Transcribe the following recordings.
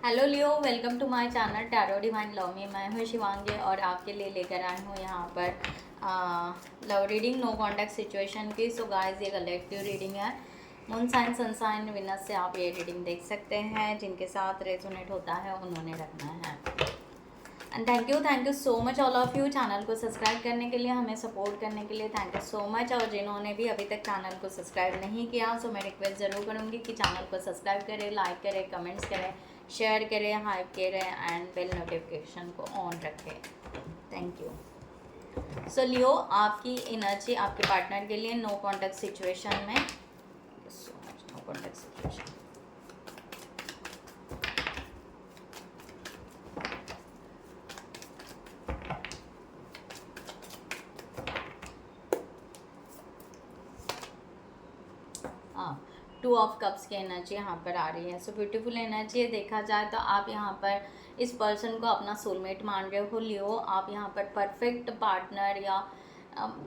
Hello Leo, welcome to my channel tarot divine love में। मैं हूँ शिवांगी और आपके लिए लेकर आई हूँ यहाँ पर love reading no contact situation की। सो गाइस, ये कलेक्टिव रीडिंग है। Moon sign, sun sign, Venus से आप ये रीडिंग देख सकते हैं। जिनके साथ रेजोनेट होता है उन्होंने रखना है। And thank you so much all of you channel को सब्सक्राइब करने के लिए, हमें सपोर्ट करने के लिए थैंक यू सो मच। और जिन्होंने भी अभी तक चैनल को सब्सक्राइब नहीं किया, सो मैं रिक्वेस्ट ज़रूर करूँगी कि चैनल को सब्सक्राइब करें, लाइक करें, कमेंट्स करें, शेयर करें, हाइप करें एंड बेल नोटिफिकेशन को ऑन रखें। Thank you. सो लियो, आपकी एनर्जी आपके पार्टनर के लिए नो कॉन्टैक्ट सिचुएशन में, no contact situation. Two of cups की एनर्जी यहाँ पर आ रही है। सो ब्यूटीफुल एनर्जी है। देखा जाए तो आप यहाँ पर इस पर्सन को अपना सोलमेट मान रहे हो लियो। आप यहाँ पर परफेक्ट पार्टनर या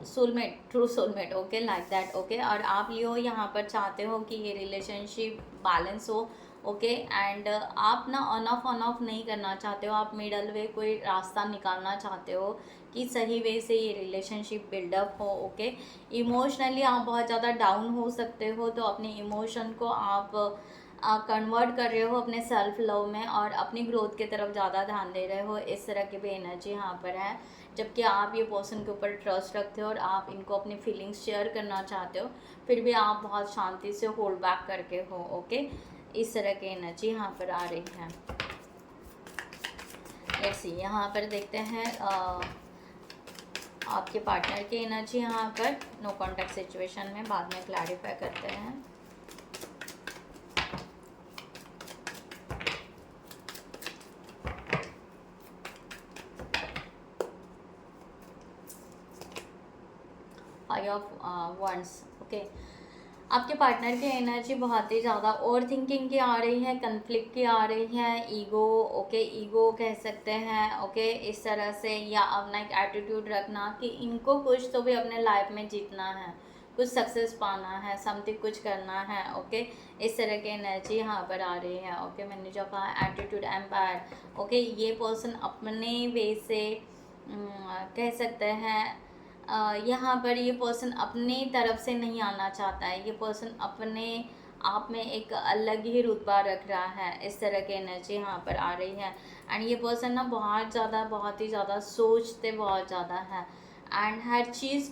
soulmate, true soulmate, okay, like that, okay. और आप लियो यहाँ पर चाहते हो कि ये रिलेशनशिप बैलेंस हो, ओके। एंड आप ना ऑन ऑफ नहीं करना चाहते हो, आप मिडल वे कोई रास्ता निकालना चाहते हो कि सही वे से ये रिलेशनशिप बिल्डअप हो, ओके। इमोशनली आप बहुत ज़्यादा डाउन हो सकते हो, तो अपने इमोशन को आप कन्वर्ट कर रहे हो अपने सेल्फ लव में और अपनी ग्रोथ की तरफ ज़्यादा ध्यान दे रहे हो। इस तरह की भी एनर्जी यहाँ पर है। जबकि आप ये पर्सन के ऊपर ट्रस्ट रखते हो और आप इनको अपनी फीलिंग्स शेयर करना चाहते हो, फिर भी आप बहुत शांति से होल्ड बैक करके हो, ओके। इस तरह की एनर्जी यहाँ पर आ रही है। लेट्स सी, यहाँ पर देखते हैं आपके पार्टनर की एनर्जी यहाँ पर नो कॉन्टैक्ट सिचुएशन में। बाद में क्लैरिफाई करते हैं। Five of wands, okay. आपके पार्टनर की एनर्जी बहुत ही ज़्यादा ओवर थिंकिंग की आ रही है, कन्फ्लिक्ट की आ रही है, ईगो, ओके, ईगो कह सकते हैं, ओके। इस तरह से, या अपना एक एटीट्यूड रखना कि इनको कुछ तो भी अपने लाइफ में जीतना है, कुछ सक्सेस पाना है, समथिंग कुछ करना है, ओके। इस तरह की एनर्जी यहाँ पर आ रही है, ओके। मैंने जो कहा एटीट्यूड, एम्पायर, ओके। ये पर्सन अपने वे से कह सकते हैं यहाँ पर ये पर्सन अपनी तरफ से नहीं आना चाहता है। ये पर्सन अपने आप में एक अलग ही रुतबा रख रहा है। इस तरह की एनर्जी यहाँ पर आ रही है। एंड ये पर्सन ना बहुत ही ज़्यादा सोचते बहुत ज़्यादा है। एंड हर चीज़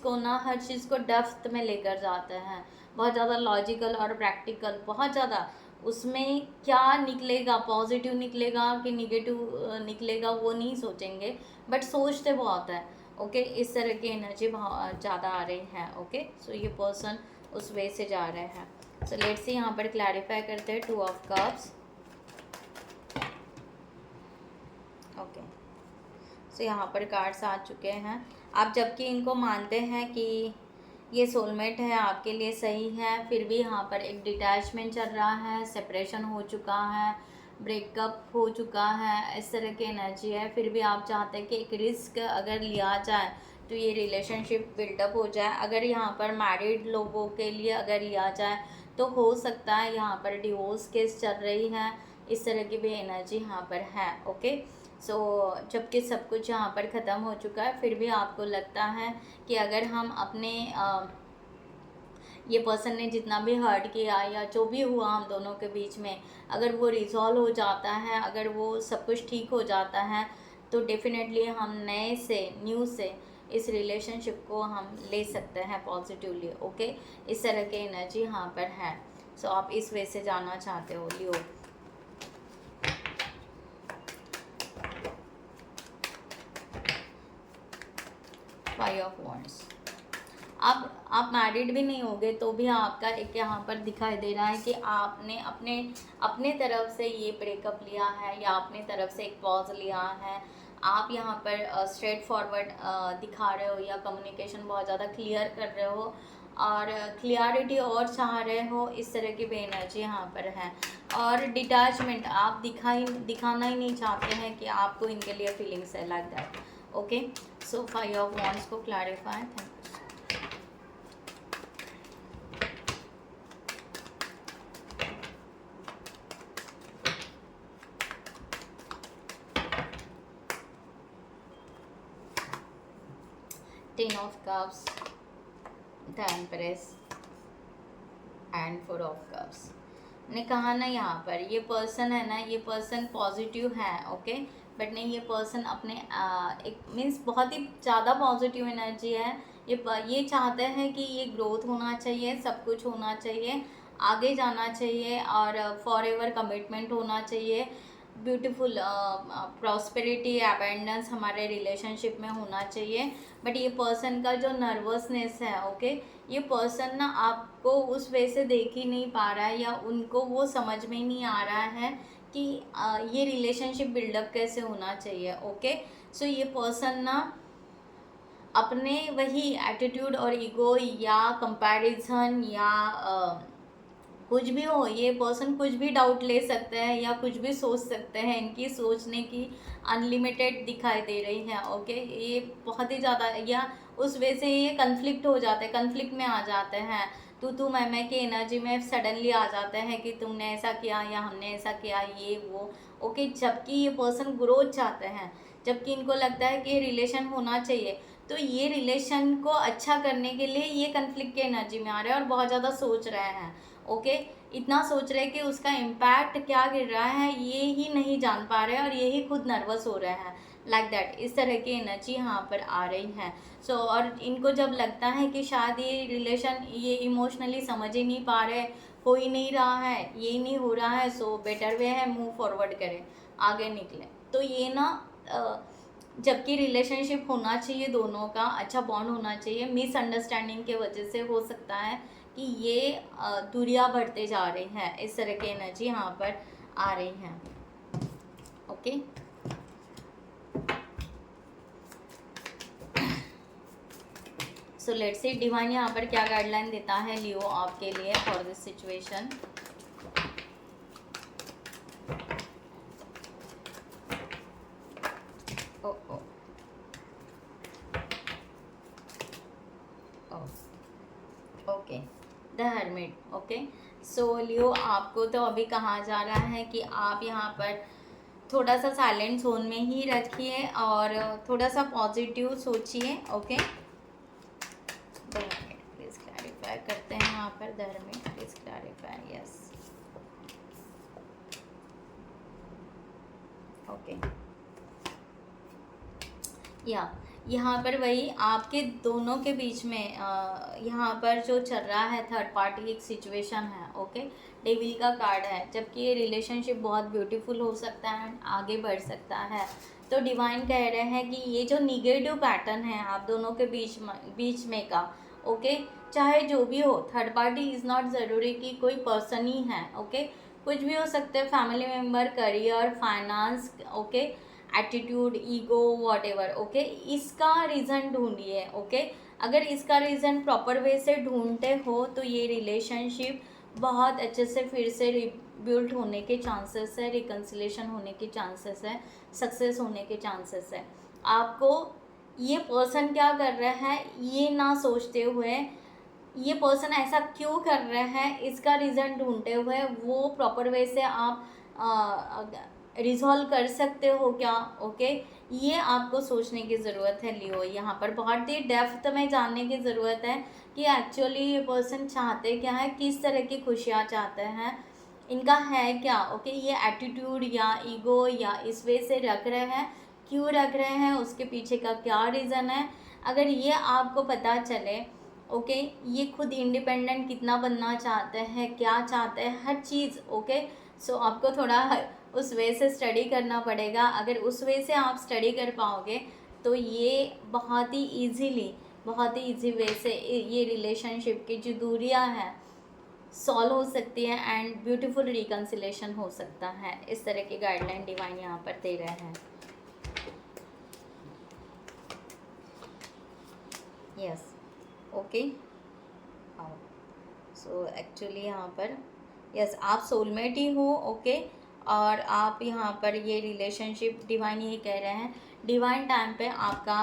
को डेप्थ में लेकर जाते हैं, बहुत ज़्यादा लॉजिकल और प्रैक्टिकल, बहुत ज़्यादा। उसमें क्या निकलेगा, पॉजिटिव निकलेगा कि निगेटिव निकलेगा, वो नहीं सोचेंगे, बट सोचते बहुत है, ओके। इस तरह की एनर्जी बहुत ज़्यादा आ रही है, ओके। सो ये पर्सन उस वे से जा रहे हैं। सो लेट्स सी, यहाँ पर क्लैरिफाई करते हैं टू ऑफ कप्स, ओके। सो यहाँ पर कार्ड्स आ चुके हैं। आप जबकि इनको मानते हैं कि ये सोलमेट है, आपके लिए सही है, फिर भी यहाँ पर एक डिटैचमेंट चल रहा है, सेपरेशन हो चुका है, ब्रेकअप हो चुका है, इस तरह की एनर्जी है। फिर भी आप चाहते हैं कि एक रिस्क अगर लिया जाए तो ये रिलेशनशिप बिल्डअप हो जाए। अगर यहाँ पर मैरिड लोगों के लिए अगर लिया जाए तो हो सकता है यहाँ पर डिवोर्स केस चल रही है, इस तरह की भी एनर्जी यहाँ पर है, ओके। सो जबकि सब कुछ यहाँ पर ख़त्म हो चुका है, फिर भी आपको लगता है कि अगर हम अपने ये पर्सन ने जितना भी हर्ट किया या जो भी हुआ हम दोनों के बीच में, अगर वो रिजॉल्व हो जाता है, अगर वो सब कुछ ठीक हो जाता है, तो डेफिनेटली हम न्यू से इस रिलेशनशिप को हम ले सकते हैं पॉजिटिवली, ओके। इस तरह की एनर्जी यहाँ पर है। सो आप इस वे से जाना चाहते हो लियो। Five of wands. आप मैरिड भी नहीं होगे तो भी आपका एक यहाँ पर दिखाई दे रहा है कि आपने अपने अपने तरफ से ये ब्रेकअप लिया है या अपने तरफ से एक पॉज लिया है। आप यहाँ पर स्ट्रेट फॉरवर्ड दिखा रहे हो या कम्युनिकेशन बहुत ज़्यादा क्लियर कर रहे हो और क्लियरिटी और चाह रहे हो, इस तरह की भी एनर्जी यहाँ पर है। और डिटैचमेंट आप दिखाना ही नहीं चाहते हैं कि आपको इनके लिए फीलिंग्स है, like that, okay. So five of wands को clarify, thank 10 of cups, the empress and 4 of cups. ने कहा ना यहाँ पर ये पर्सन है ना, ये पर्सन पॉजिटिव है, ओके, बट नहीं, ये पर्सन अपने एक मीन्स बहुत ही ज़्यादा पॉजिटिव एनर्जी है। ये चाहते हैं कि ये ग्रोथ होना चाहिए, सब कुछ होना चाहिए, आगे जाना चाहिए और फॉर एवर कमिटमेंट होना चाहिए, ब्यूटीफुल प्रॉस्पेरिटी अबेंडेंस हमारे रिलेशनशिप में होना चाहिए। बट ये पर्सन का जो नर्वसनेस है, ओके, ये पर्सन ना आपको उस वे से देख ही नहीं पा रहा है, या उनको वो समझ में ही नहीं आ रहा है कि ये रिलेशनशिप बिल्डअप कैसे होना चाहिए, ओके। सो ये पर्सन ना अपने वही एटीट्यूड और ईगो या कंपैरिजन या कुछ भी हो, ये पर्सन कुछ भी डाउट ले सकते हैं या कुछ भी सोच सकते हैं, इनकी सोचने की अनलिमिटेड दिखाई दे रही है, ओके। ये बहुत ही ज़्यादा, या उस वजह से ये कन्फ्लिक्ट हो जाते हैं, कन्फ्लिक्ट में आ जाते हैं, तू मैं की एनर्जी में सडनली आ जाते हैं कि तुमने ऐसा किया या हमने ऐसा किया, ये वो, ओके। जबकि ये पर्सन ग्रोथ चाहते हैं, जबकि इनको लगता है कि ये रिलेशन होना चाहिए, तो ये रिलेशन को अच्छा करने के लिए ये कन्फ्लिक्ट की एनर्जी में आ रहे हैं और बहुत ज़्यादा सोच रहे हैं, ओके। इतना सोच रहे कि उसका इम्पैक्ट क्या गिर रहा है ये ही नहीं जान पा रहे हैं और ये ही खुद नर्वस हो रहे हैं, लाइक दैट। इस तरह की एनर्जी यहाँ पर आ रही है। सो और इनको जब लगता है कि शायद ये रिलेशन ये इमोशनली समझ ही नहीं पा रहे, हो ही नहीं रहा है, ये नहीं हो रहा है, सो बेटर वे है मूव फॉरवर्ड करें, आगे निकलें। तो ये ना जबकि रिलेशनशिप होना चाहिए, दोनों का अच्छा बॉन्ड होना चाहिए, मिसअंडरस्टैंडिंग के वजह से हो सकता है कि ये दूरियां बढ़ते जा रही हैं, इस तरह की एनर्जी यहाँ पर आ रही हैं, okay. So let's see divine यहाँ पर क्या गाइडलाइन देता है लियो आपके लिए for this situation. Okay, the hermit, okay. So Leo आपको तो अभी कहा जा रहा है कि आप यहाँ पर थोड़ा सा साइलेंट जोन में ही रखिए और थोड़ा सा पॉजिटिव सोचिए, ओके। प्लीज क्लैरिफाई करते हैं यहाँ पर, the hermit please clarify, yes, okay. या यहाँ पर वही आपके दोनों के बीच में यहाँ पर जो चल रहा है थर्ड पार्टी एक सिचुएशन है, ओके। डेविल का कार्ड है, जबकि ये रिलेशनशिप बहुत ब्यूटीफुल हो सकता है, आगे बढ़ सकता है। तो डिवाइन कह रहे हैं कि ये जो निगेटिव पैटर्न है आप दोनों के बीच में का, ओके, चाहे जो भी हो, थर्ड पार्टी इज़ नॉट ज़रूरी कि कोई पर्सन ही है, ओके, कुछ भी हो सकते हैं, family member, career, finance, okay, attitude, ego, what ever, okay. इसका रीज़न ढूंढिए, ओके। अगर इसका रीज़न प्रॉपर वे से ढूंढते हो तो ये रिलेशनशिप बहुत अच्छे से फिर से रिबिल्ड होने के चांसेस है, रिकन्सिलेशन होने के चांसेस है, सक्सेस होने के चांसेस है। आपको ये पर्सन क्या कर रहा है ये ना सोचते हुए, ये पर्सन ऐसा क्यों कर रहा है इसका रीज़न ढूंढते हुए वो प्रॉपर वे से आप रिजॉल्व कर सकते हो क्या, ओके। ये आपको सोचने की ज़रूरत है लियो, यहाँ पर बहुत ही डेप्थ में जानने की ज़रूरत है कि एक्चुअली ये पर्सन चाहते क्या है, किस तरह की खुशियाँ चाहते हैं, इनका है क्या, ओके। ये एटीट्यूड या ईगो या इस वे से रख रहे हैं, क्यों रख रहे हैं, उसके पीछे का क्या रीज़न है। अगर ये आपको पता चले, ओके, ये खुद इंडिपेंडेंट कितना बनना चाहते हैं, क्या चाहते हैं, हर चीज़, ओके। सो आपको थोड़ा उस वे से स्टडी करना पड़ेगा। अगर उस वे से आप स्टडी कर पाओगे तो ये बहुत ही ईजीली, बहुत ही ईजी वे से ये रिलेशनशिप की जो दूरियां हैं सॉल्व हो सकती है एंड ब्यूटीफुल रिकन्सिलेशन हो सकता है। इस तरह की गाइडलाइन डिवाइन यहाँ पर दे रहे हैं, यस, ओके। सो एक्चुअली यहाँ पर यस आप सोलमेट ही हो, ओके। और आप यहाँ पर ये रिलेशनशिप डिवाइन यही कह रहे हैं, डिवाइन टाइम पे आपका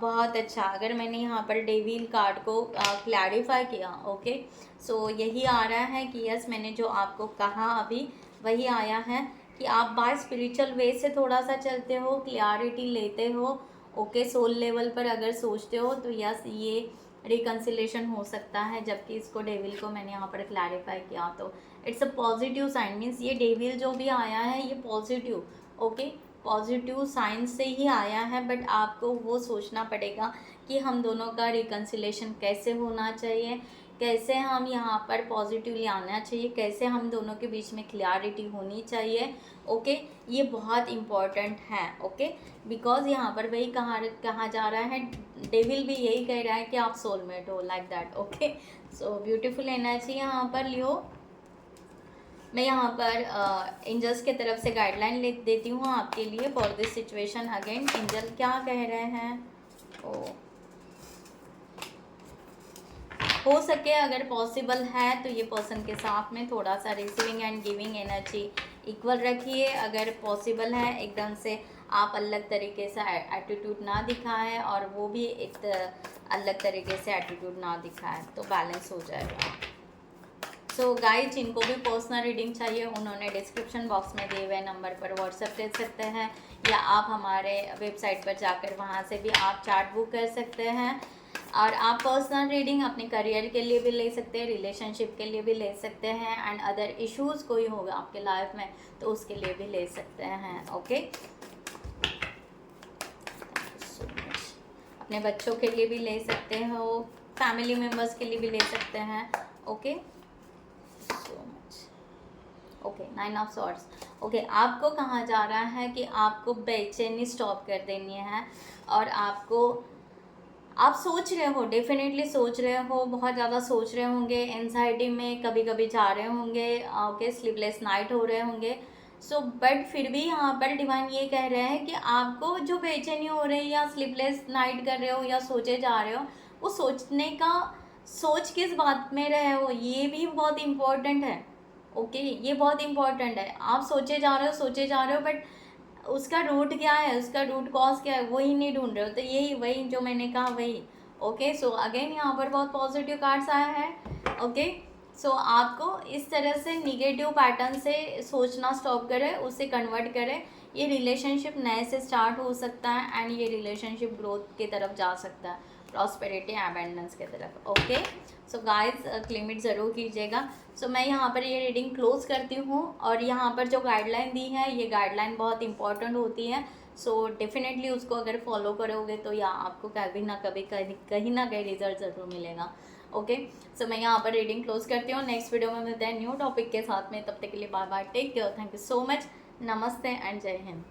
बहुत अच्छा, अगर मैंने यहाँ पर डेविल कार्ड को क्लैरिफाई किया, ओके। सो यही आ रहा है कि यस मैंने जो आपको कहा अभी वही आया है कि आप बाय स्पिरिचुअल वे से थोड़ा सा चलते हो, क्लैरिटी लेते हो, ओके सोल लेवल पर अगर सोचते हो तो यस ये रिकन्सिलेशन हो सकता है, जबकि इसको डेविल को मैंने यहाँ पर क्लैरिफाई किया तो it's a positive sign, means ये डेविल जो भी आया है ये पॉजिटिव, ओके पॉजिटिव साइन से ही आया है, बट आपको वो सोचना पड़ेगा कि हम दोनों का रिकन्सिलेशन कैसे होना चाहिए, कैसे हम यहाँ पर पॉजिटिवली आना चाहिए, कैसे हम दोनों के बीच में क्लियरिटी होनी चाहिए, ओके ये बहुत इम्पॉर्टेंट है, ओके बिकॉज यहाँ पर वही कहा जा रहा है, डेविल भी यही कह रहा है कि आप सोलमेट हो, like that, okay so beautiful energy यहाँ पर लियो। मैं यहाँ पर एंजल्स के तरफ से गाइडलाइन लिख देती हूँ आपके लिए for this situation. Again angel क्या कह रहे हैं, हो सके अगर पॉसिबल है तो ये पर्सन के साथ में थोड़ा सा receiving end giving energy equal रखिए। अगर पॉसिबल है एकदम से आप अलग तरीके से एटीट्यूड ना दिखाएं और वो भी एक अलग तरीके से एटीट्यूड ना दिखाएं तो बैलेंस हो जाएगा। सो गाइस जिनको भी पर्सनल रीडिंग चाहिए उन्होंने डिस्क्रिप्शन बॉक्स में दिए हुए नंबर पर व्हाट्सएप कर सकते हैं, या आप हमारे वेबसाइट पर जाकर वहाँ से भी आप चार्ट बुक कर सकते हैं। और आप पर्सनल रीडिंग अपने करियर के लिए भी ले सकते हैं, रिलेशनशिप के लिए भी ले सकते हैं, एंड अदर इश्यूज़ कोई होगा आपके लाइफ में तो उसके लिए भी ले सकते हैं, ओके अपने बच्चों के लिए भी ले सकते हो, फैमिली मेम्बर्स के लिए भी ले सकते हैं, okay so much. Okay 9 of swords, okay आपको कहा जा रहा है कि आपको बेचैनी स्टॉप कर देनी है, और आप सोच रहे हो, डेफिनेटली सोच रहे हो, बहुत ज़्यादा सोच रहे होंगे, एंजाइटी में कभी कभी जा रहे होंगे, ओके स्लीपलेस नाइट हो रहे होंगे। सो बट फिर भी यहाँ पर डिवाइन ये कह रहे हैं कि आपको जो बेचैनी हो रही है या स्लीपलेस नाइट कर रहे हो या सोचे जा रहे हो, वो सोच किस बात में रहे हो ये भी बहुत इम्पोर्टेंट है, ओके ये बहुत इम्पोर्टेंट है। आप सोचे जा रहे हो बट उसका रूट क्या है, उसका रूट कॉज क्या है वही नहीं ढूंढ रहे हो, तो यही वही जो मैंने कहा वही, ओके सो अगेन यहाँ पर बहुत पॉजिटिव कार्ड्स आया है, ओके सो आपको इस तरह से निगेटिव पैटर्न से सोचना स्टॉप करें, उसे कन्वर्ट करें। ये रिलेशनशिप नए से स्टार्ट हो सकता है एंड ये रिलेशनशिप ग्रोथ की तरफ जा सकता है, प्रॉस्पेरिटी एबेंडेंस की तरफ, okay so guys claim it ज़रूर कीजिएगा। सो मैं यहाँ पर ये रीडिंग क्लोज करती हूँ, और यहाँ पर जो गाइडलाइन दी है ये गाइडलाइन बहुत इंपॉर्टेंट होती है, सो डेफिनेटली उसको अगर फॉलो करोगे तो या आपको कभी ना कभी कहीं ना कहीं रिजल्ट ज़रूर मिलेगा, ओके सो मैं यहाँ पर रीडिंग क्लोज करती हूँ। नेक्स्ट वीडियो में मिलते हैं न्यू टॉपिक के साथ में, तब तक के लिए bye bye, take care, thank you so much, नमस्ते एंड जय हिंद।